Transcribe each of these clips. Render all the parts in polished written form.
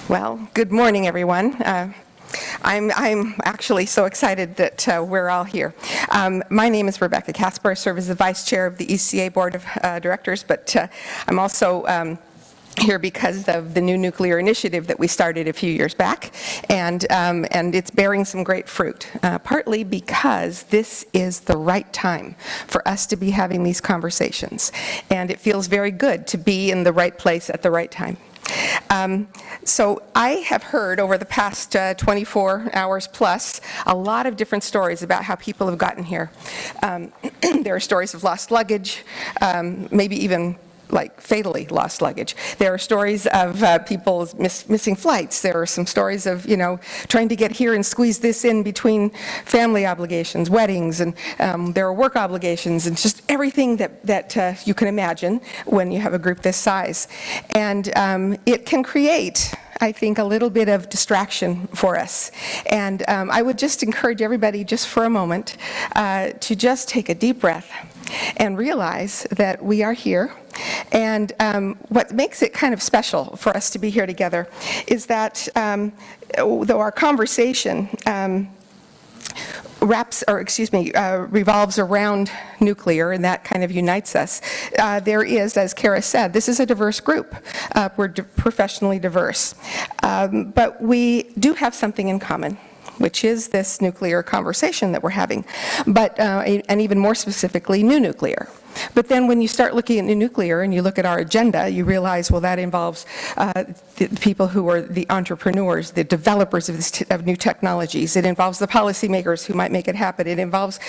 Well, good morning, everyone. I'm actually so excited that we're all here. My name is Rebecca Casper. I serve as the Vice Chair of the ECA Board of Directors, but I'm also here because of the new nuclear initiative that we started a few years back, and it's bearing some great fruit, partly because this is the right time for us to be having these conversations, and it feels very good to be in the right place at the right time. So I have heard over the past 24 hours plus a lot of different stories about how people have gotten here. There are stories of lost luggage, maybe even like fatally lost luggage. There are stories of people missing flights. There are some stories of, trying to get here and squeeze this in between family obligations, weddings, and there are work obligations, and just everything that you can imagine when you have a group this size. And it can create, I think, a little bit of distraction for us. And I would just encourage everybody just for a moment to just take a deep breath and realize that we are here. And what makes it kind of special for us to be here together is that though our conversation revolves around nuclear, and that kind of unites us, there is, as Kara said, this is a diverse group. We're professionally diverse. But we do have something in common, which is this nuclear conversation that we're having, but and even more specifically, new nuclear. But then when you start looking at new nuclear and you look at our agenda, you realize, well, that involves the people who are the entrepreneurs, the developers of new technologies. It involves the policymakers who might make it happen. It involves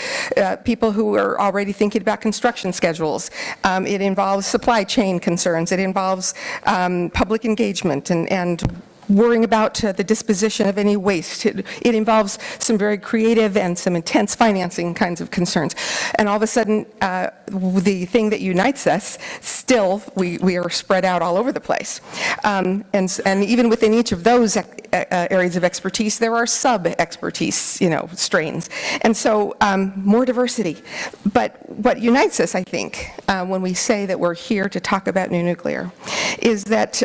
people who are already thinking about construction schedules. It involves supply chain concerns. It involves public engagement and worrying about the disposition of any waste. It involves some very creative and some intense financing kinds of concerns. And all of a sudden, the thing that unites us, still, we are spread out all over the place. And even within each of those areas of expertise, there are sub-expertise, strains. And so more diversity. But what unites us, I think, when we say that we're here to talk about new nuclear, is that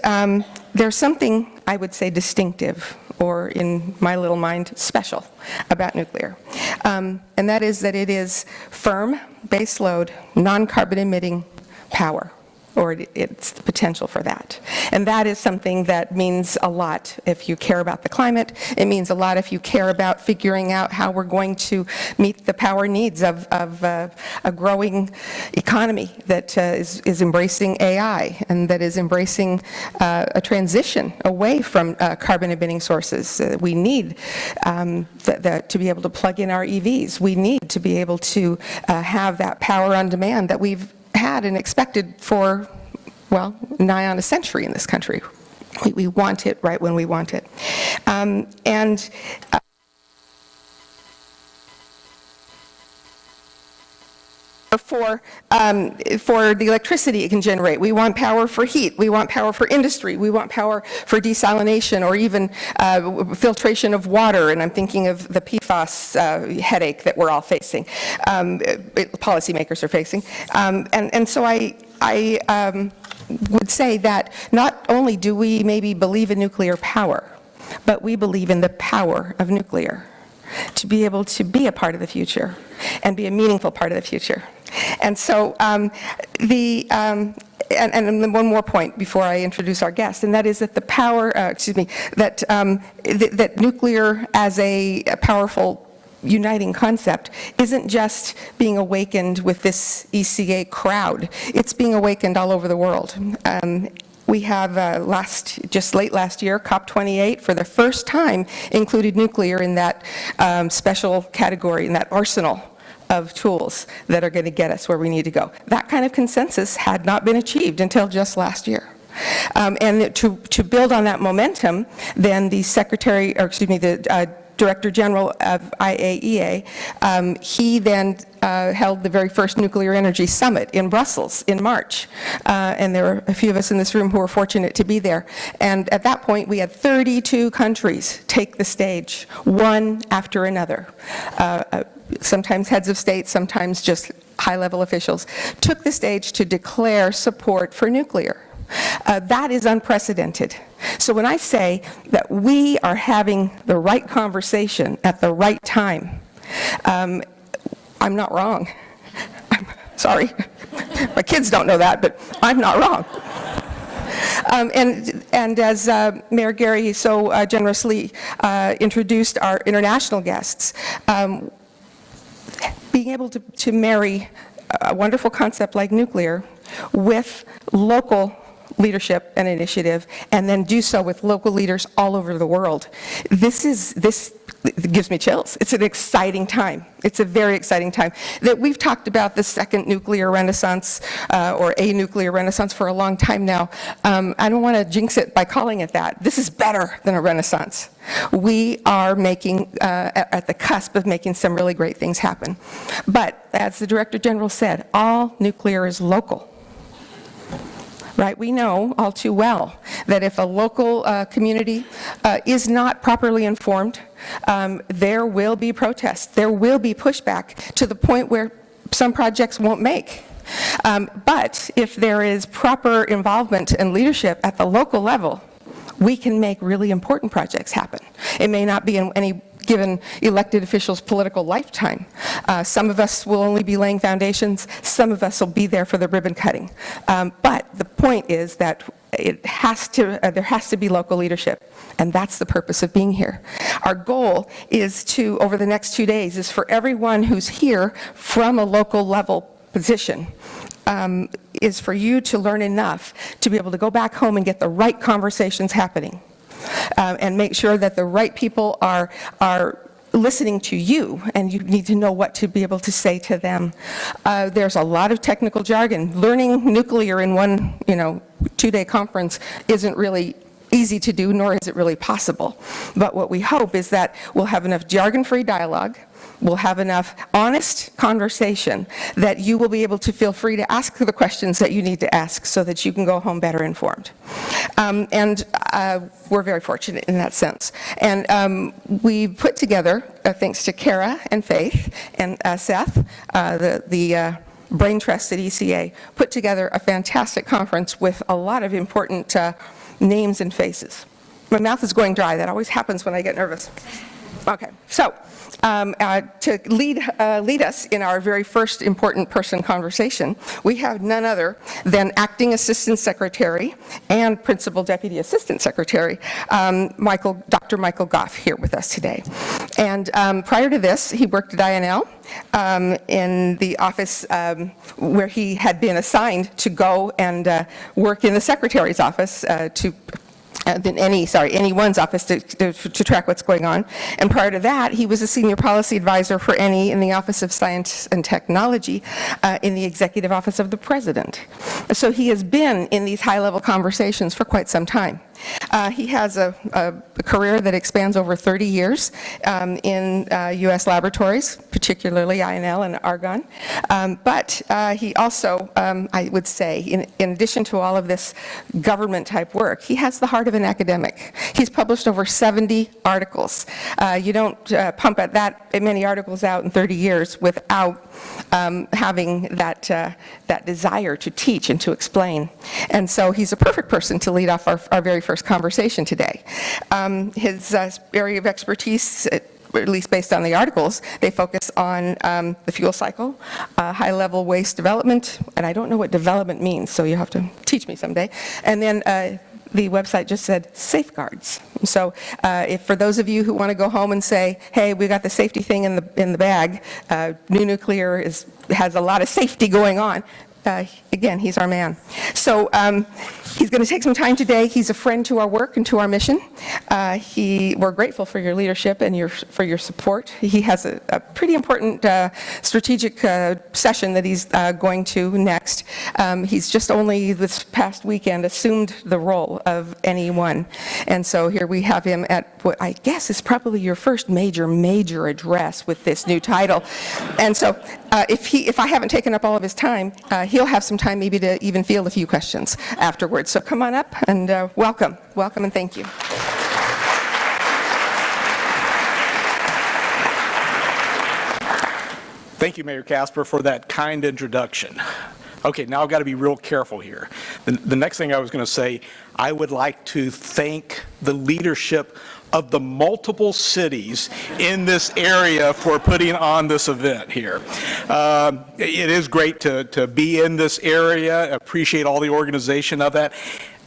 there's something, I would say, distinctive, or in my little mind, special about nuclear. And that is that it is firm, baseload, non-carbon emitting power, or it's the potential for that. And that is something that means a lot if you care about the climate. It means a lot if you care about figuring out how we're going to meet the power needs of a growing economy that is embracing AI and that is embracing a transition away from carbon emitting sources. We need to be able to plug in our EVs. We need to be able to have that power on demand that we've had and expected for, well, nigh on a century in this country. We want it right when we want it. For the electricity it can generate. We want power for heat. We want power for industry. We want power for desalination or even filtration of water. And I'm thinking of the PFAS headache that we're all facing, policymakers are facing. And so I would say that not only do we maybe believe in nuclear power, but we believe in the power of nuclear to be able to be a part of the future and be a meaningful part of the future. And so and one more point before I introduce our guest, and that is that the power, that nuclear as a powerful uniting concept isn't just being awakened with this ECA crowd. It's being awakened all over the world. We have just late last year, COP28, for the first time included nuclear in that special category, in that arsenal of tools that are going to get us where we need to go. That kind of consensus had not been achieved until just last year. And to build on that momentum, then the Director General of IAEA, he then held the very first nuclear energy summit in Brussels in March. And there were a few of us in this room who were fortunate to be there. And at that point, we had 32 countries take the stage, one after another. Sometimes heads of state, sometimes just high-level officials, took the stage to declare support for nuclear. That is unprecedented. So when I say that we are having the right conversation at the right time, I'm not wrong. I'm sorry. My kids don't know that, but I'm not wrong. And as Mayor Gary so generously introduced our international guests, being able to marry a wonderful concept like nuclear with local leadership and initiative, and then do so with local leaders all over the world. This gives me chills. It's an exciting time. It's a very exciting time. That we've talked about the second nuclear renaissance, or a nuclear renaissance, for a long time now. I don't want to jinx it by calling it that. This is better than a renaissance. We are making, at the cusp of making some really great things happen. But as the Director General said, all nuclear is local. Right? We know all too well that if a local community is not properly informed, there will be protests. There will be pushback to the point where some projects won't make. But if there is proper involvement and leadership at the local level, we can make really important projects happen. It may not be in any given elected officials' political lifetime. Some of us will only be laying foundations, some of us will be there for the ribbon cutting. But the point is that there has to be local leadership, and that's the purpose of being here. Our goal is to, over the next 2 days, is for everyone who's here from a local level position, is for you to learn enough to be able to go back home and get the right conversations happening. And make sure that the right people are listening to you, and you need to know what to be able to say to them. There's a lot of technical jargon. Learning nuclear in one, 2-day conference isn't really easy to do, nor is it really possible. But what we hope is that we'll have enough jargon-free dialogue, we'll have enough honest conversation that you will be able to feel free to ask the questions that you need to ask so that you can go home better informed. And we're very fortunate in that sense. And we put together, thanks to Kara and Faith and Seth, the brain trust at ECA, put together a fantastic conference with a lot of important names and faces. My mouth is going dry. That always happens when I get nervous. Okay, so to lead us in our very first important person conversation, we have none other than Acting Assistant Secretary and Principal Deputy Assistant Secretary, Dr. Michael Goff, here with us today. And prior to this, he worked at INL in the office where he had been assigned to go and work in the Secretary's office anyone's office to track what's going on. And prior to that, he was a senior policy advisor for NE in the Office of Science and Technology in the Executive Office of the President. So he has been in these high-level conversations for quite some time. He has a career that expands over 30 years in U.S. laboratories, particularly INL and Argonne. But he also, I would say, in addition to all of this government-type work, he has the heart of an academic. He's published over 70 articles. You don't pump at that many articles out in 30 years without having that desire to teach and to explain. And so he's a perfect person to lead off our very first conversation today. His area of expertise, at least based on the articles, they focus on the fuel cycle, high-level waste development, and I don't know what development means, so you have to teach me someday. And then the website just said safeguards. So if for those of you who want to go home and say, hey, we got the safety thing in the bag, new nuclear has a lot of safety going on, again, he's our man. So he's going to take some time today. He's a friend to our work and to our mission. We're grateful for your leadership and for your support. He has a pretty important strategic session that he's going to next. He's just only this past weekend assumed the role of NE1. And so here we have him at what I guess is probably your first major address with this new title. And so if I haven't taken up all of his time, he'll have some time maybe to even field a few questions afterwards. So come on up and welcome and thank you. Thank you, Mayor Casper, for that kind introduction. Okay, now I've got to be real careful here. The next thing I was going to say, I would like to thank the leadership of the multiple cities in this area for putting on this event here. It is great to be in this area, appreciate all the organization of that.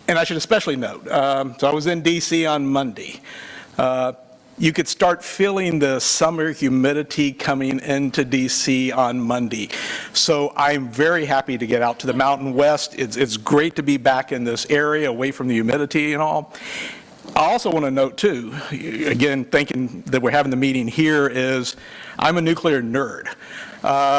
And I should especially note, so I was in DC on Monday. You could start feeling the summer humidity coming into DC on Monday. So I'm very happy to get out to the Mountain West. It's great to be back in this area, away from the humidity and all. I also want to note too, again, thinking that we're having the meeting here, is I'm a nuclear nerd.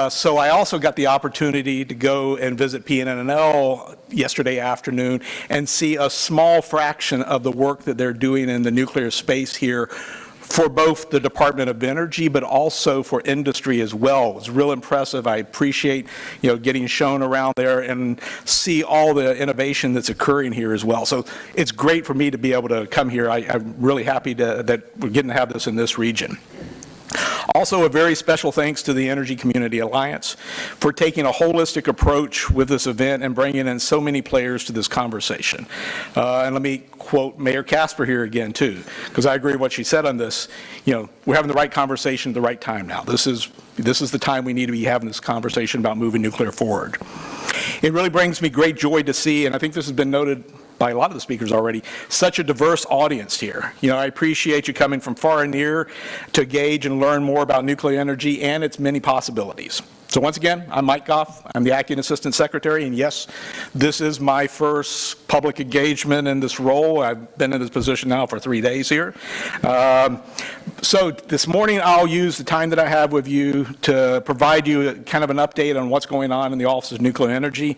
So I also got the opportunity to go and visit PNNL yesterday afternoon and see a small fraction of the work that they're doing in the nuclear space here for both the Department of Energy, but also for industry as well. It was real impressive. I appreciate, getting shown around there and see all the innovation that's occurring here as well. So it's great for me to be able to come here. I'm really happy that we're getting to have this in this region. Also, a very special thanks to the Energy Community Alliance for taking a holistic approach with this event and bringing in so many players to this conversation. And let me quote Mayor Casper here again, too, because I agree with what she said on this. We're having the right conversation at the right time now. This is the time we need to be having this conversation about moving nuclear forward. It really brings me great joy to see, and I think this has been noted by a lot of the speakers already, such a diverse audience here. I appreciate you coming from far and near to engage and learn more about nuclear energy and its many possibilities. So once again, I'm Mike Goff. I'm the Acting Assistant Secretary, and yes, this is my first public engagement in this role. I've been in this position now for 3 days here. So this morning, I'll use the time that I have with you to provide you kind of an update on what's going on in the Office of Nuclear Energy.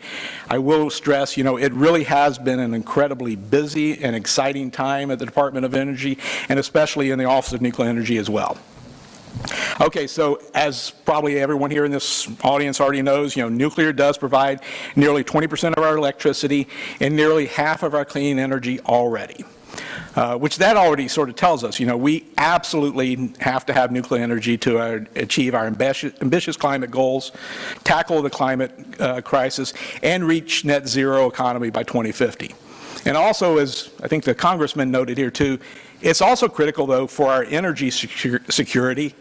I will stress, it really has been an incredibly busy and exciting time at the Department of Energy, and especially in the Office of Nuclear Energy as well. Okay, so as probably everyone here in this audience already knows, nuclear does provide nearly 20% of our electricity and nearly half of our clean energy already. Which that already sort of tells us, we absolutely have to have nuclear energy to achieve our ambitious climate goals, tackle the climate crisis, and reach net zero economy by 2050. And also, as I think the congressman noted here too, it's also critical, though, for our energy security,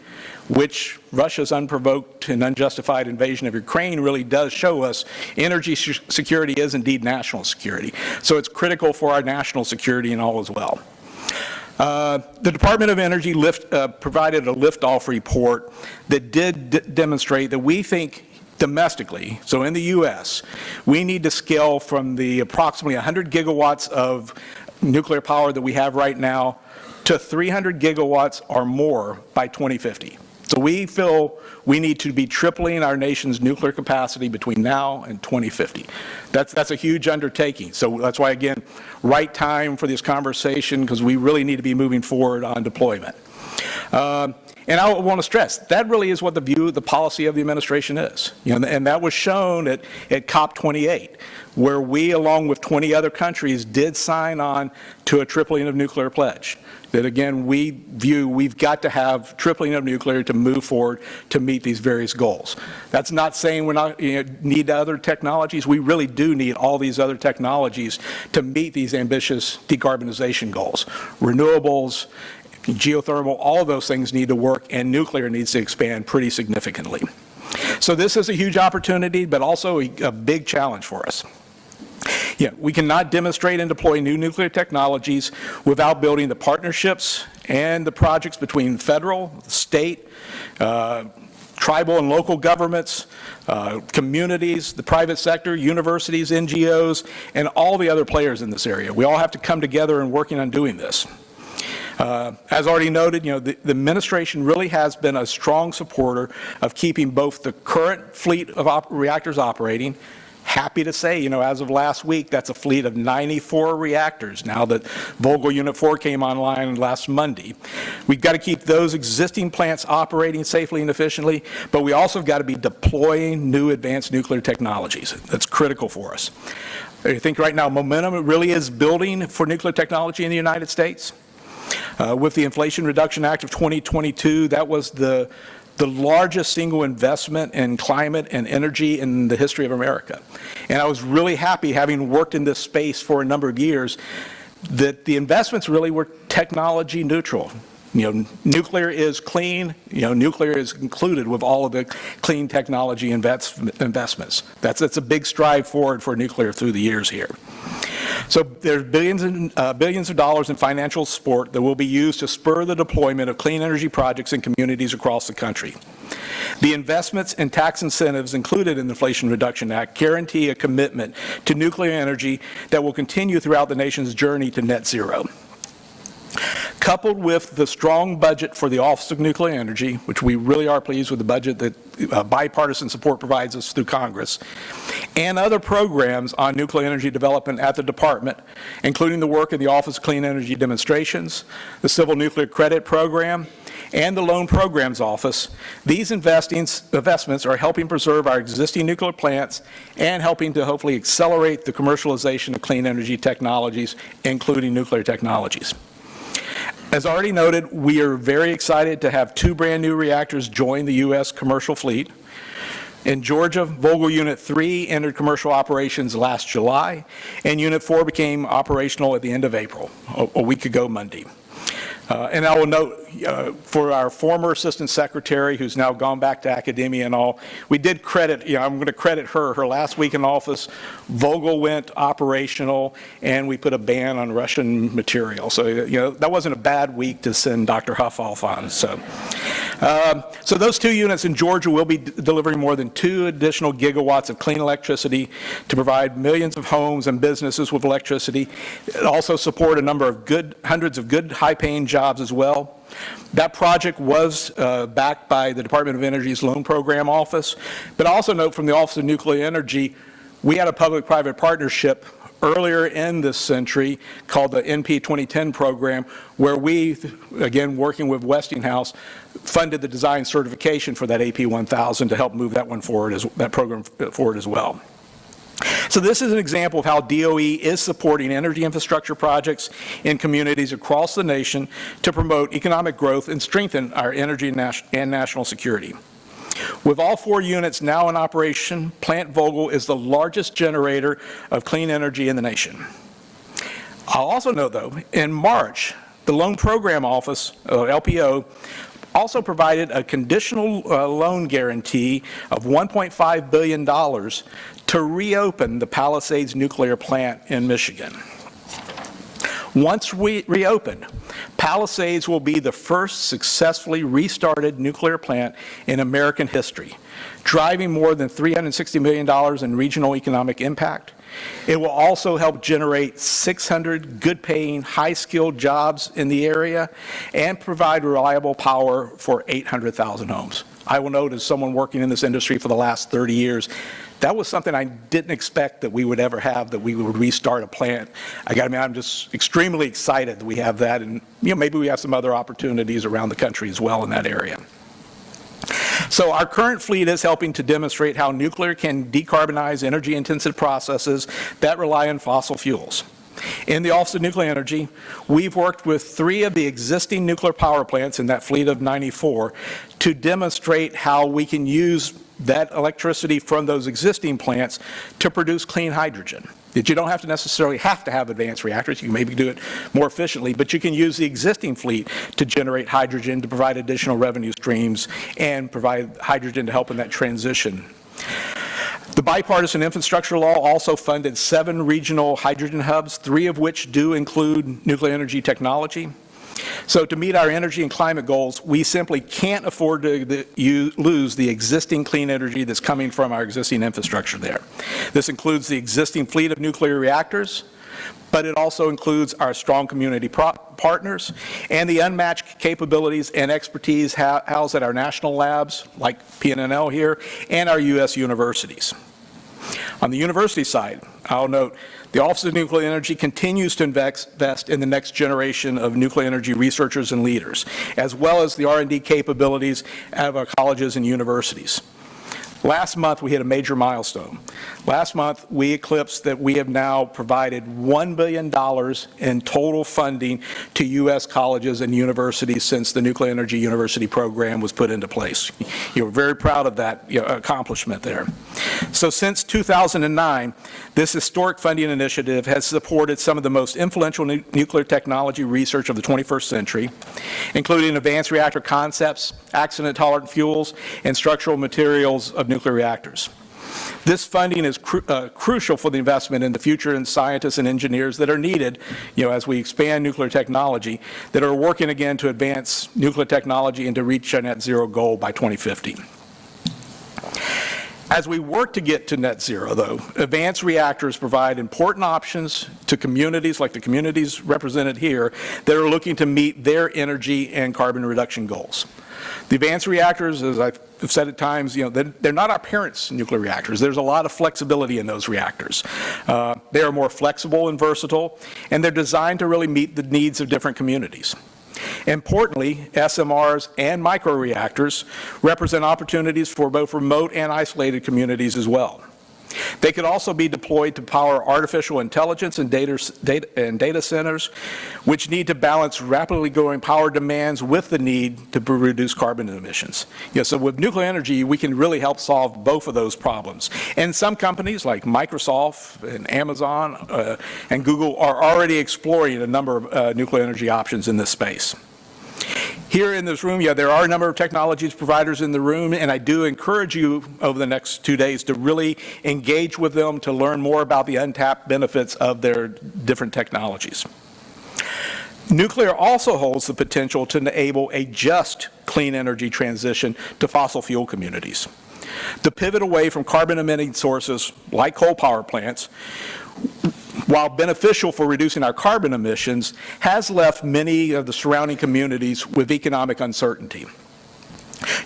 which Russia's unprovoked and unjustified invasion of Ukraine really does show us energy security is indeed national security. So it's critical for our national security and all as well. The Department of Energy provided a liftoff report that did demonstrate that we think domestically, so in the U.S., we need to scale from the approximately 100 gigawatts of nuclear power that we have right now to 300 gigawatts or more by 2050. So we feel we need to be tripling our nation's nuclear capacity between now and 2050. That's a huge undertaking. So that's why, again, right time for this conversation, because we really need to be moving forward on deployment. And I want to stress, that really is what the policy of the administration is. And that was shown at COP28, where we, along with 20 other countries, did sign on to a tripling of nuclear pledge. That, again, we've got to have tripling of nuclear to move forward to meet these various goals. That's not saying we're not need other technologies. We really do need all these other technologies to meet these ambitious decarbonization goals. Renewables, geothermal, all of those things need to work, and nuclear needs to expand pretty significantly. So this is a huge opportunity, but also a big challenge for us. We cannot demonstrate and deploy new nuclear technologies without building the partnerships and the projects between federal, state, tribal and local governments, communities, the private sector, universities, NGOs, and all the other players in this area. We all have to come together and working on doing this. As already noted, the administration really has been a strong supporter of keeping both the current fleet of reactors operating. Happy to say, as of last week, that's a fleet of 94 reactors now that Vogtle Unit 4 came online last Monday. We've got to keep those existing plants operating safely and efficiently, but we also have got to be deploying new advanced nuclear technologies. That's critical for us. I think right now momentum really is building for nuclear technology in the United States. With the Inflation Reduction Act of 2022, that was the the largest single investment in climate and energy in the history of America. And I was really happy, having worked in this space for a number of years, that the investments really were technology neutral. Nuclear is clean. Nuclear is included with all of the clean technology investments. That's a big stride forward for nuclear through the years here. So there's billions of dollars in financial support that will be used to spur the deployment of clean energy projects in communities across the country. The investments and tax incentives included in the Inflation Reduction Act guarantee a commitment to nuclear energy that will continue throughout the nation's journey to net zero. Coupled with the strong budget for the Office of Nuclear Energy, which we really are pleased with the budget that bipartisan support provides us through Congress, and other programs on nuclear energy development at the department, including the work of the Office of Clean Energy Demonstrations, the Civil Nuclear Credit Program, and the Loan Programs Office, these investments are helping preserve our existing nuclear plants and helping to hopefully accelerate the commercialization of clean energy technologies, including nuclear technologies. As already noted, we are very excited to have 2 brand new reactors join the U.S. commercial fleet. In Georgia, Vogtle Unit 3 entered commercial operations last July, and Unit 4 became operational at the end of April, a week ago Monday. And I will note, for our former assistant secretary, who's now gone back to academia and all, we did credit, I'm going to credit her last week in office. Vogtle went operational, and we put a ban on Russian material. So, that wasn't a bad week to send Dr. Huff off on. So those 2 units in Georgia will be delivering more than 2 additional gigawatts of clean electricity to provide millions of homes and businesses with electricity. It also support a number of hundreds of good, high-paying jobs as well. That project was backed by the Department of Energy's Loan Program Office, but also note from the Office of Nuclear Energy, we had a public-private partnership earlier in this century called the NP 2010 program, where we, again working with Westinghouse, funded the design certification for that AP 1000 to help move that program forward as well. So this is an example of how DOE is supporting energy infrastructure projects in communities across the nation to promote economic growth and strengthen our energy and national security. With all 4 units now in operation, Plant Vogtle is the largest generator of clean energy in the nation. I'll also note, though, in March, the Loan Program Office, LPO, also provided a conditional loan guarantee of $1.5 billion to reopen the Palisades nuclear plant in Michigan. Once reopened, Palisades will be the first successfully restarted nuclear plant in American history, driving more than $360 million in regional economic impact. It will also help generate 600 good-paying, high-skilled jobs in the area and provide reliable power for 800,000 homes. I will note, as someone working in this industry for the last 30 years, that was something I didn't expect that we would ever have, that we would restart a plant. I'm just extremely excited that we have that, and maybe we have some other opportunities around the country as well in that area. So our current fleet is helping to demonstrate how nuclear can decarbonize energy-intensive processes that rely on fossil fuels. In the Office of Nuclear Energy, we've worked with 3 of the existing nuclear power plants in that fleet of 94 to demonstrate how we can use that electricity from those existing plants to produce clean hydrogen. That you don't have to necessarily have advanced reactors. You can maybe do it more efficiently, but you can use the existing fleet to generate hydrogen to provide additional revenue streams and provide hydrogen to help in that transition. The bipartisan infrastructure law also funded 7 regional hydrogen hubs, 3 of which do include nuclear energy technology. So to meet our energy and climate goals, we simply can't afford to lose the existing clean energy that's coming from our existing infrastructure there. This includes the existing fleet of nuclear reactors, but it also includes our strong community partners and the unmatched capabilities and expertise housed at our national labs, like PNNL here, and our U.S. universities. On the university side, I'll note the Office of Nuclear Energy continues to invest in the next generation of nuclear energy researchers and leaders, as well as the R&D capabilities of our colleges and universities. Last month, we hit a major milestone. Last month, we eclipsed that we have now provided $1 billion in total funding to U.S. colleges and universities since the Nuclear Energy University program was put into place. We're very proud of that accomplishment there. So since 2009, this historic funding initiative has supported some of the most influential nuclear technology research of the 21st century, including advanced reactor concepts, accident-tolerant fuels, and structural materials of nuclear reactors. This funding is crucial for the investment in the future in scientists and engineers that are needed, as we expand nuclear technology, that are working again to advance nuclear technology and to reach our net zero goal by 2050. As we work to get to net zero, though, advanced reactors provide important options to communities like the communities represented here that are looking to meet their energy and carbon reduction goals. The advanced reactors, as I've said at times, they're not our parents' nuclear reactors. There's a lot of flexibility in those reactors. They are more flexible and versatile, and they're designed to really meet the needs of different communities. Importantly, SMRs and microreactors represent opportunities for both remote and isolated communities as well. They could also be deployed to power artificial intelligence and data centers, which need to balance rapidly growing power demands with the need to reduce carbon emissions. So with nuclear energy, we can really help solve both of those problems. And some companies like Microsoft and Amazon and Google are already exploring a number of nuclear energy options in this space. Here in this room, there are a number of technologies providers in the room, and I do encourage you over the next 2 days to really engage with them to learn more about the untapped benefits of their different technologies. Nuclear also holds the potential to enable a just clean energy transition to fossil fuel communities. The pivot away from carbon-emitting sources like coal power plants, while beneficial for reducing our carbon emissions, has left many of the surrounding communities with economic uncertainty.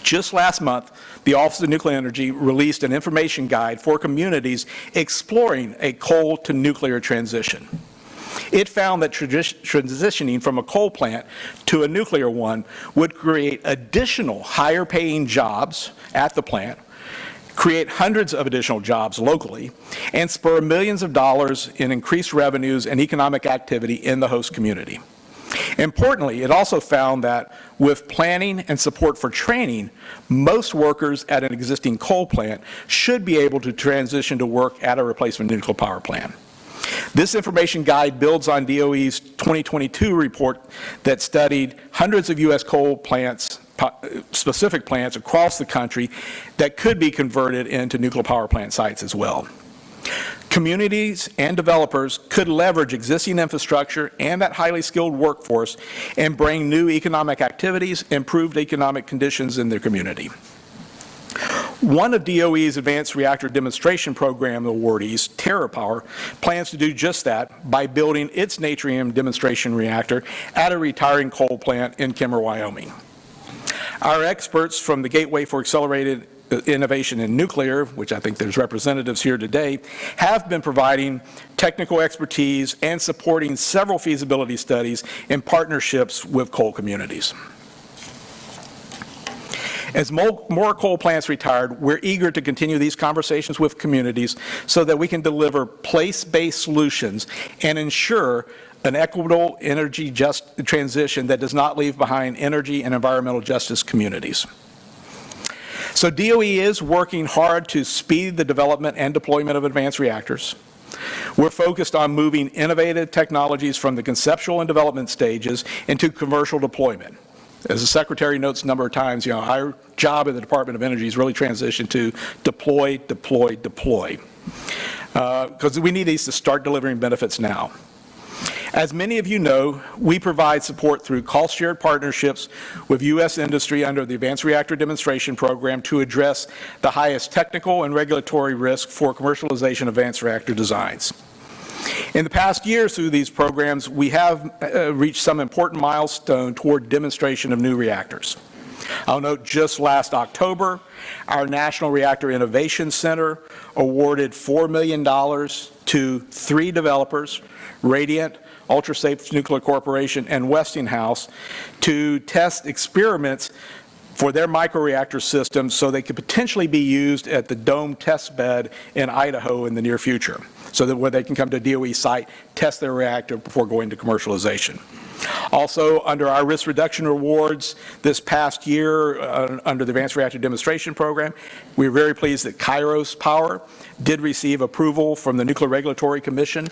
Just last month, the Office of Nuclear Energy released an information guide for communities exploring a coal to nuclear transition. It found that transitioning from a coal plant to a nuclear one would create additional higher-paying jobs at the plant, create hundreds of additional jobs locally, and spur millions of dollars in increased revenues and economic activity in the host community. Importantly, it also found that with planning and support for training, most workers at an existing coal plant should be able to transition to work at a replacement nuclear power plant. This information guide builds on DOE's 2022 report that studied hundreds of U.S. coal plants, specific plants across the country that could be converted into nuclear power plant sites as well. Communities and developers could leverage existing infrastructure and that highly skilled workforce and bring new economic activities, improved economic conditions in their community. One of DOE's Advanced Reactor Demonstration Program awardees, TerraPower, plans to do just that by building its Natrium demonstration reactor at a retiring coal plant in Kemmer, Wyoming. Our experts from the Gateway for Accelerated Innovation in Nuclear, which I think there's representatives here today, have been providing technical expertise and supporting several feasibility studies in partnerships with coal communities. As more coal plants retired, we're eager to continue these conversations with communities so that we can deliver place-based solutions and ensure an equitable energy just transition that does not leave behind energy and environmental justice communities. So DOE is working hard to speed the development and deployment of advanced reactors. We're focused on moving innovative technologies from the conceptual and development stages into commercial deployment. As the Secretary notes a number of times, our job in the Department of Energy is really transition to deploy, deploy, deploy. Because we need these to start delivering benefits now. As many of you know, we provide support through cost-shared partnerships with U.S. industry under the Advanced Reactor Demonstration Program to address the highest technical and regulatory risk for commercialization of advanced reactor designs. In the past years through these programs, we have reached some important milestone toward demonstration of new reactors. I'll note just last October, our National Reactor Innovation Center awarded $4 million to 3 developers, Radiant, Ultrasafe Nuclear Corporation, and Westinghouse, to test experiments for their microreactor system so they could potentially be used at the Dome test bed in Idaho in the near future, so that where they can come to a DOE site, test their reactor before going to commercialization. Also, under our risk reduction rewards this past year, under the Advanced Reactor Demonstration Program, we were very pleased that Kairos Power did receive approval from the Nuclear Regulatory Commission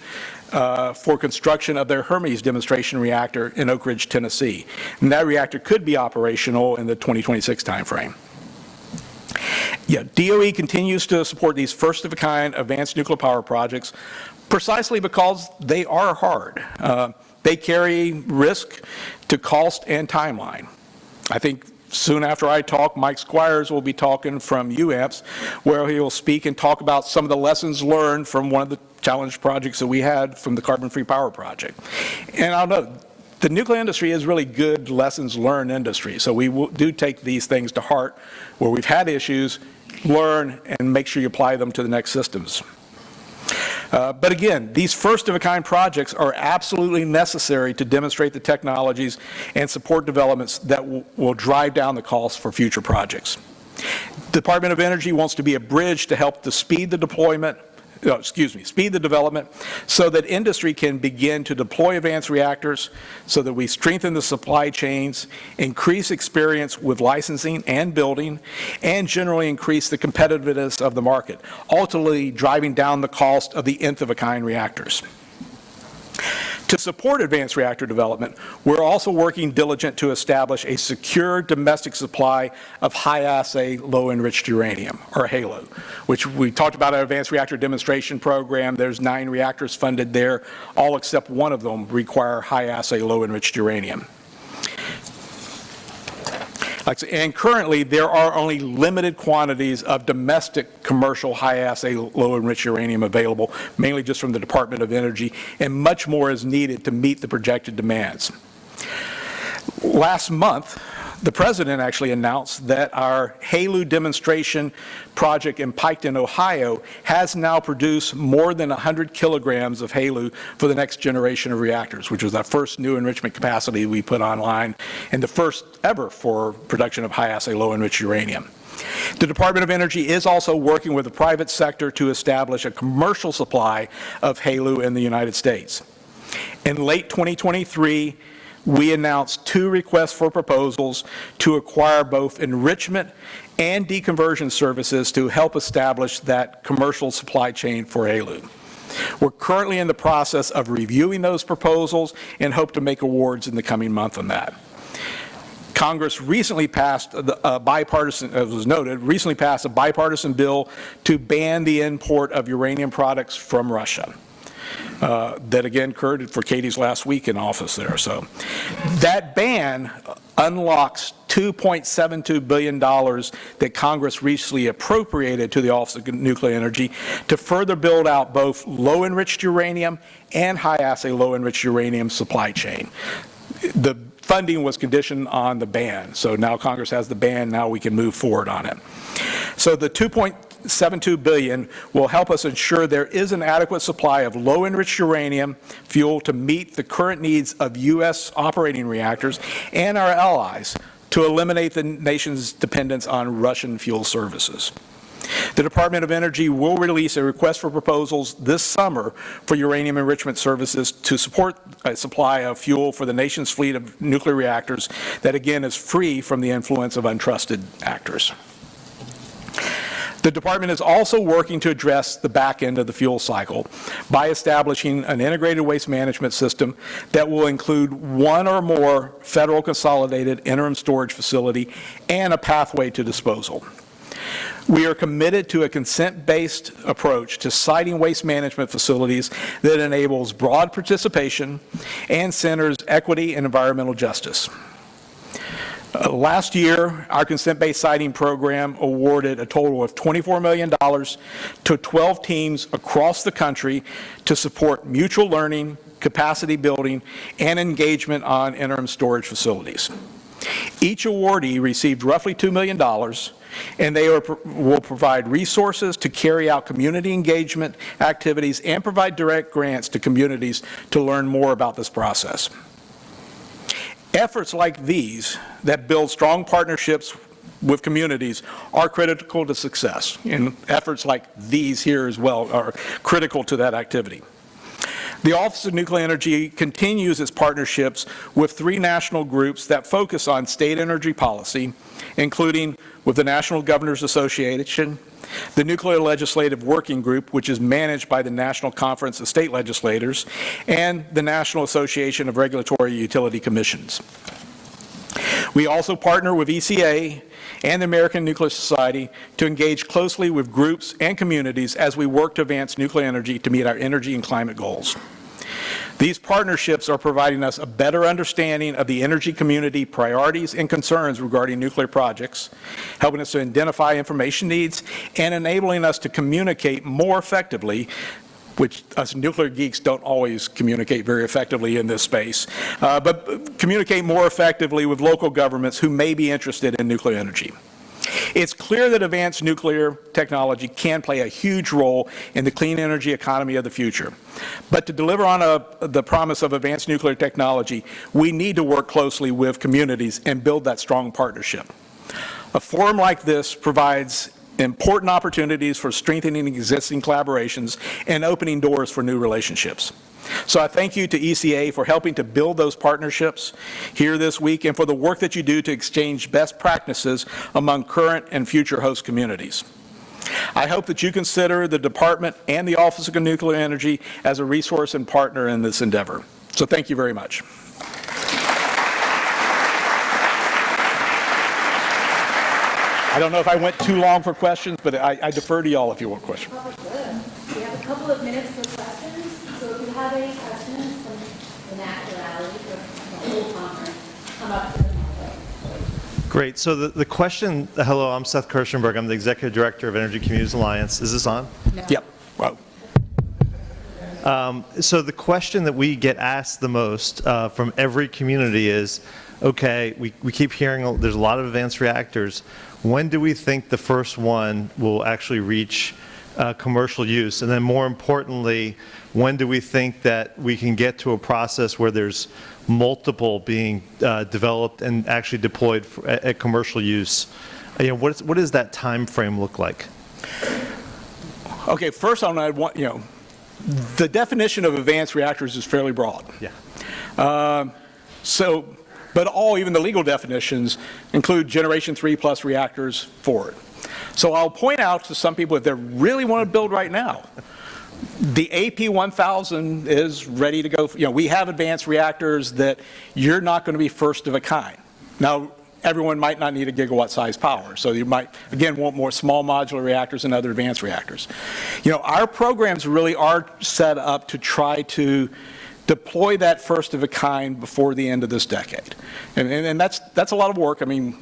for construction of their Hermes demonstration reactor in Oak Ridge, Tennessee. And that reactor could be operational in the 2026 timeframe. Yeah, DOE continues to support these first-of-a-kind advanced nuclear power projects precisely because they are hard. They carry risk to cost and timeline. I think soon after I talk, Mike Squires will be talking from UAMPS, where he will speak and talk about some of the lessons learned from one of the challenge projects that we had from the Carbon-Free Power Project. And I'll note, the nuclear industry is really good lessons learned industry, so we do take these things to heart where we've had issues, learn, and make sure you apply them to the next systems. But again, these first-of-a-kind projects are absolutely necessary to demonstrate the technologies and support developments that will drive down the costs for future projects. The Department of Energy wants to be a bridge to help to speed the development so that industry can begin to deploy advanced reactors, so that we strengthen the supply chains, increase experience with licensing and building, and generally increase the competitiveness of the market, ultimately driving down the cost of the nth-of-a-kind reactors. To support advanced reactor development, we're also working diligent to establish a secure domestic supply of high-assay, low-enriched uranium, or HALO, which we talked about our Advanced Reactor Demonstration Program. There's 9 reactors funded there. All except one of them require high-assay, low-enriched uranium. And currently, there are only limited quantities of domestic commercial high-assay, low-enriched uranium available, mainly just from the Department of Energy, and much more is needed to meet the projected demands. Last month, the President actually announced that our HALU demonstration project in Piketon, Ohio, has now produced more than 100 kilograms of HALU for the next generation of reactors, which was our first new enrichment capacity we put online, and the first ever for production of high-assay, low-enriched uranium. The Department of Energy is also working with the private sector to establish a commercial supply of HALU in the United States. In late 2023, we announced 2 requests for proposals to acquire both enrichment and deconversion services to help establish that commercial supply chain for HALU. We're currently in the process of reviewing those proposals and hope to make awards in the coming month on that. Congress recently passed a bipartisan, as was noted, recently passed a bipartisan bill to ban the import of uranium products from Russia. That again occurred for Katie's last week in office there. So that ban unlocks $2.72 billion that Congress recently appropriated to the Office of Nuclear Energy to further build out both low-enriched uranium and high-assay low-enriched uranium supply chain. The funding was conditioned on the ban, so now Congress has the ban, now we can move forward on it. So the $2.72 billion will help us ensure there is an adequate supply of low-enriched uranium fuel to meet the current needs of U.S. operating reactors and our allies to eliminate the nation's dependence on Russian fuel services. The Department of Energy will release a request for proposals this summer for uranium enrichment services to support a supply of fuel for the nation's fleet of nuclear reactors that, again, is free from the influence of untrusted actors. The department is also working to address the back end of the fuel cycle by establishing an integrated waste management system that will include one or more federal consolidated interim storage facility and a pathway to disposal. We are committed to a consent-based approach to siting waste management facilities that enables broad participation and centers equity and environmental justice. Last year, our consent-based siting program awarded a total of $24 million to 12 teams across the country to support mutual learning, capacity building, and engagement on interim storage facilities. Each awardee received roughly $2 million, and they will provide resources to carry out community engagement activities and provide direct grants to communities to learn more about this process. Efforts like these that build strong partnerships with communities are critical to success, and efforts like these here as well are critical to that activity. The Office of Nuclear Energy continues its partnerships with 3 national groups that focus on state energy policy, including with the National Governors Association, the Nuclear Legislative Working Group, which is managed by the National Conference of State Legislators, and the National Association of Regulatory Utility Commissions. We also partner with ECA and the American Nuclear Society to engage closely with groups and communities as we work to advance nuclear energy to meet our energy and climate goals. These partnerships are providing us a better understanding of the energy community priorities and concerns regarding nuclear projects, helping us to identify information needs, and enabling us to communicate more effectively, which us nuclear geeks don't always communicate very effectively in this space, but communicate more effectively with local governments who may be interested in nuclear energy. It's clear that advanced nuclear technology can play a huge role in the clean energy economy of the future. But to deliver on the promise of advanced nuclear technology, we need to work closely with communities and build that strong partnership. A forum like this provides important opportunities for strengthening existing collaborations and opening doors for new relationships. So I thank you to ECA for helping to build those partnerships here this week and for the work that you do to exchange best practices among current and future host communities. I hope that you consider the Department and the Office of Nuclear Energy as a resource and partner in this endeavor. So thank you very much. I don't know if I went too long for questions, but I defer to y'all if you want questions. Probably good. We have a couple of minutes for questions, so if you have any questions from the national rally or the whole conference, come up to the mic. Great. So the question, hello, I'm Seth Kirschenberg. I'm the Executive Director of Energy Communities Alliance. Is this on? No. Yep. Wow. So the question that we get asked the most from every community is, okay, we keep hearing there's a lot of advanced reactors. When do we think the first one will actually reach commercial use? And then more importantly, when do we think that we can get to a process where there's multiple being developed and actually deployed at commercial use? You know, what does that time frame look like? Okay, first on I want, the definition of advanced reactors is fairly broad. Yeah. But even the legal definitions include Generation 3 plus reactors forward. So I'll point out to some people if they really want to build right now, the AP1000 is ready to go. We have advanced reactors that you're not going to be first of a kind. Now, everyone might not need a gigawatt size power, so you might, again, want more small modular reactors and other advanced reactors. Our programs really are set up to try to deploy that first of a kind before the end of this decade. And that's a lot of work. I mean,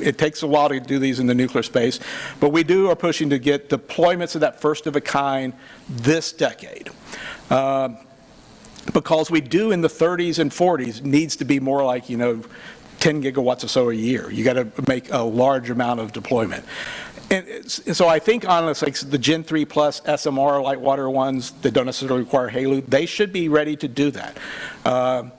it takes a while to do these in the nuclear space, but we are pushing to get deployments of that first of a kind this decade. Because we do in the 30s and 40s needs to be more like, 10 gigawatts or so a year. You got to make a large amount of deployment. And so I think on like the Gen 3 plus SMR light water ones that don't necessarily require HALEU, they should be ready to do that. The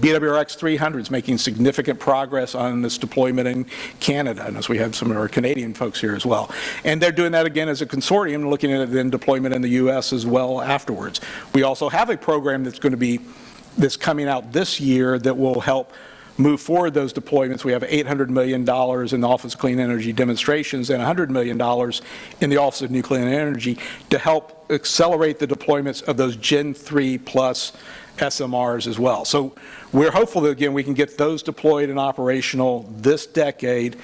BWRX 300 is making significant progress on this deployment in Canada, and as we have some of our Canadian folks here as well. And they're doing that again as a consortium, looking at then deployment in the U.S. as well afterwards. We also have a program that's coming out this year that will help move forward those deployments. We have $800 million in the Office of Clean Energy Demonstrations and $100 million in the Office of Nuclear Energy to help accelerate the deployments of those Gen 3 plus SMRs as well. So we're hopeful that, again, we can get those deployed and operational this decade.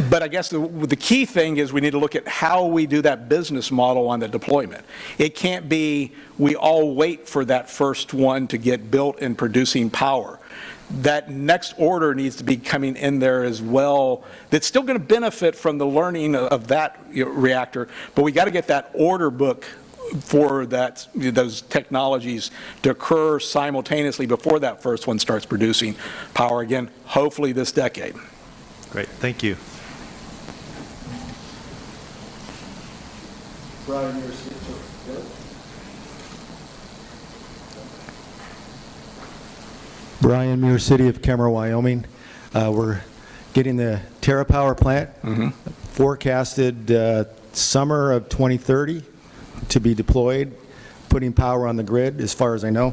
But I guess the key thing is we need to look at how we do that business model on the deployment. It can't be we all wait for that first one to get built and producing power. That next order needs to be coming in there as well. That's still going to benefit from the learning of that reactor, but we got to get that order book for those technologies to occur simultaneously before that first one starts producing power again, hopefully this decade. Great, thank you. Brian, Brian Muir, City of Kemmer, Wyoming. We're getting the TerraPower plant forecasted summer of 2030 to be deployed, putting power on the grid, as far as I know.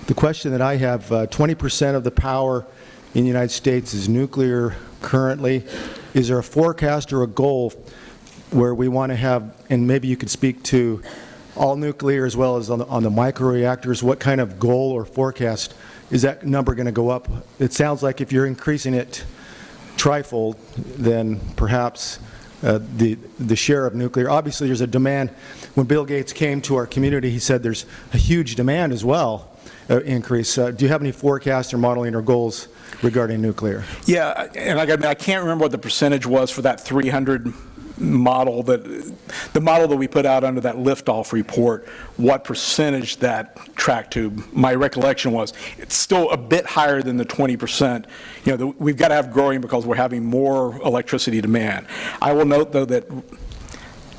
The question that I have, 20% of the power in the United States is nuclear currently. Is there a forecast or a goal where we want to have, and maybe you could speak to all nuclear as well as on the microreactors, what kind of goal or forecast is that number going to go up? It sounds like if you're increasing it trifold, then perhaps the share of nuclear, obviously there's a demand. When Bill Gates came to our community, he said there's a huge demand as well, increase. Do you have any forecasts or modeling or goals regarding nuclear? Yeah, and I can't remember what the percentage was for that 300 model, the model that we put out under that liftoff report, what percentage that tracked to. My recollection was it's still a bit higher than the 20%. We've got to have growing because we're having more electricity demand. I will note, though, that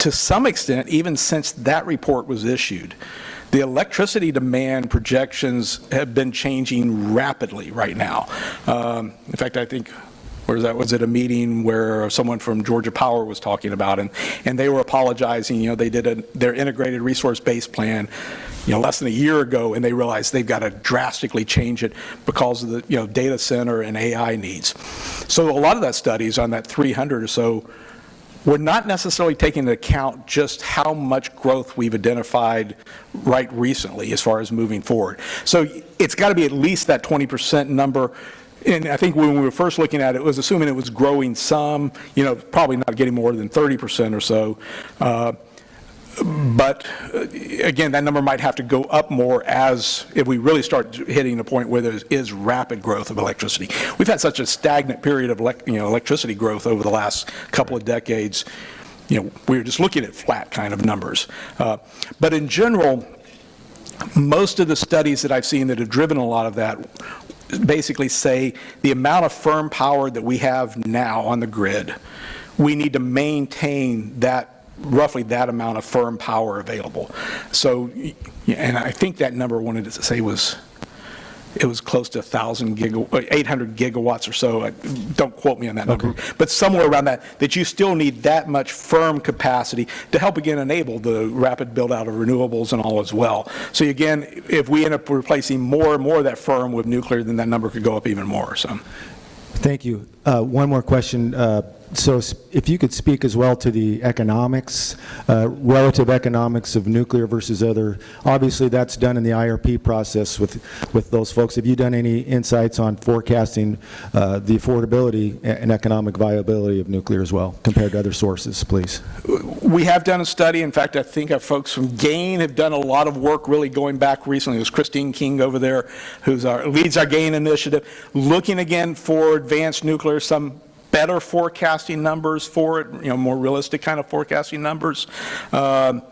to some extent, even since that report was issued, the electricity demand projections have been changing rapidly right now. In fact, I think, was it a meeting where someone from Georgia Power was talking about, and they were apologizing. They did their integrated resource-based plan, less than a year ago, and they realized they've got to drastically change it because of the, data center and AI needs. So a lot of that studies on that 300 or so we're not necessarily taking into account just how much growth we've identified right recently as far as moving forward. So it's got to be at least that 20% number. And I think when we were first looking at it, it was assuming it was growing some, probably not getting more than 30% or so. But again, that number might have to go up more if we really start hitting a point where there is rapid growth of electricity. We've had such a stagnant period of electricity growth over the last couple of decades. We're just looking at flat kind of numbers. But in general, most of the studies that I've seen that have driven a lot of that basically say the amount of firm power that we have now on the grid, we need to maintain that, roughly that amount of firm power available. So, and I think that number I wanted to say it was close to 800 gigawatts or so. Don't quote me on that number, but somewhere around that you still need that much firm capacity to help again enable the rapid build out of renewables and all as well. So again, if we end up replacing more and more of that firm with nuclear, then that number could go up even more. So, thank you. One more question. So if you could speak as well to the economics, relative economics of nuclear versus other, obviously that's done in the IRP process with those folks. Have you done any insights on forecasting the affordability and economic viability of nuclear as well, compared to other sources, please? We have done a study. In fact, I think our folks from GAIN have done a lot of work really going back recently. There's Christine King over there who leads our GAIN initiative, looking again for advanced nuclear, some better forecasting numbers for it, more realistic kind of forecasting numbers. That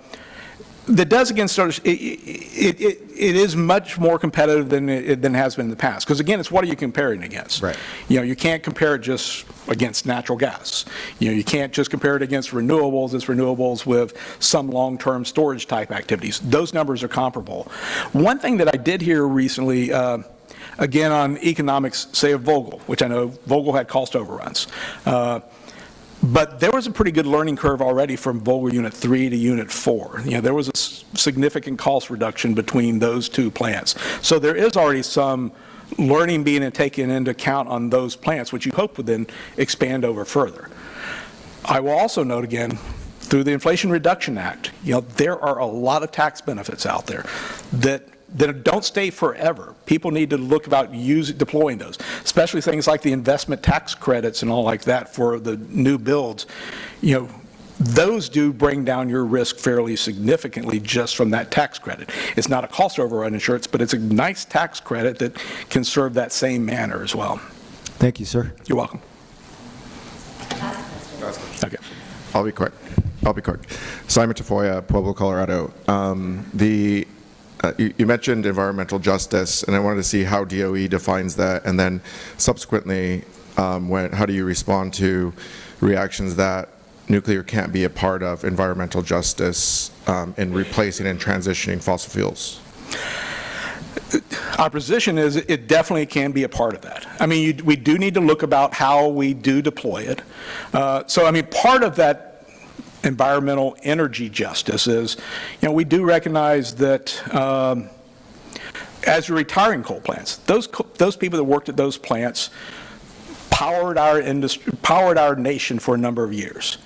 does again start, it is much more competitive than it has been in the past. Because again, it's what are you comparing against? Right. You can't compare it just against natural gas. You can't just compare it against renewables. It's renewables with some long-term storage type activities. Those numbers are comparable. One thing that I did hear recently, again, on economics, say of Vogtle, which I know Vogtle had cost overruns. But there was a pretty good learning curve already from Vogtle Unit 3 to Unit 4. There was a significant cost reduction between those two plants. So there is already some learning being taken into account on those plants, which you hope would then expand over further. I will also note again, through the Inflation Reduction Act, there are a lot of tax benefits out there that don't stay forever. People need to look about deploying those, especially things like the investment tax credits and all like that for the new builds. Those do bring down your risk fairly significantly just from that tax credit. It's not a cost overrun insurance, but it's a nice tax credit that can serve that same manner as well. Thank you, sir. You're welcome. Okay. I'll be quick. Simon Tafoya, Pueblo, Colorado. You mentioned environmental justice, and I wanted to see how DOE defines that, and then subsequently, how do you respond to reactions that nuclear can't be a part of environmental justice in replacing and transitioning fossil fuels? Our position is it definitely can be a part of that. I mean, we do need to look about how we do deploy it. So, I mean, part of that environmental energy justice is, we do recognize that as you're retiring coal plants, those people that worked at those plants powered our industry, powered our nation for a number of years.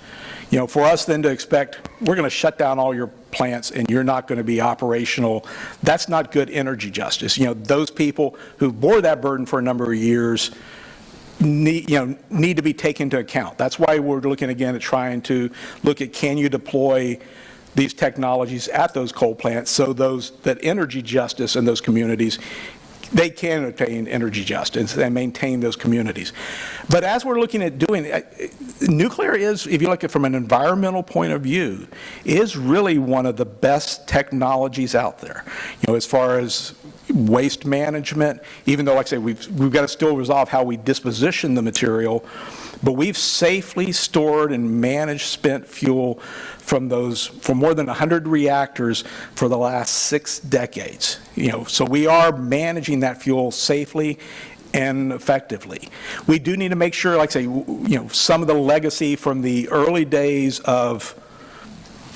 For us then to expect we're going to shut down all your plants and you're not going to be operational, that's not good energy justice. Those people who bore that burden for a number of years need to be taken into account. That's why we're looking again at trying to look at, can you deploy these technologies at those coal plants so that energy justice in those communities, they can attain energy justice and maintain those communities. But as we're looking at doing it, nuclear is, if you look at it from an environmental point of view, is really one of the best technologies out there. As far as waste management, even though, like I say, we've got to still resolve how we disposition the material, but we've safely stored and managed spent fuel from more than 100 reactors for the last 6 decades. So we are managing that fuel safely and effectively. We do need to make sure, like I say, some of the legacy from the early days of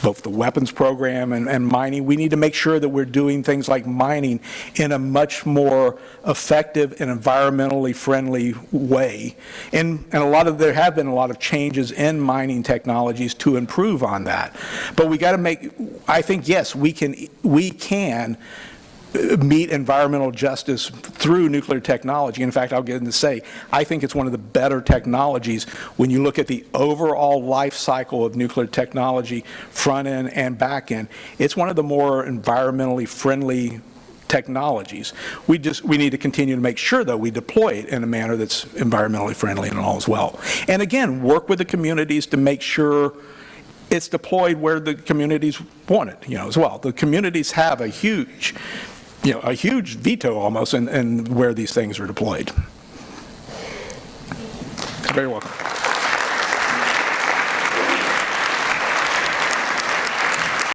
both the weapons program and mining, we need to make sure that we're doing things like mining in a much more effective and environmentally friendly way. And there have been a lot of changes in mining technologies to improve on that. But we got to I think, yes, we can meet environmental justice through nuclear technology. In fact, I'll get into say, I think it's one of the better technologies when you look at the overall life cycle of nuclear technology, front end and back end. It's one of the more environmentally friendly technologies. We need to continue to make sure, though, we deploy it in a manner that's environmentally friendly and all as well. And again, work with the communities to make sure it's deployed where the communities want it, as well. The communities have a huge veto almost in where these things are deployed. You're very welcome.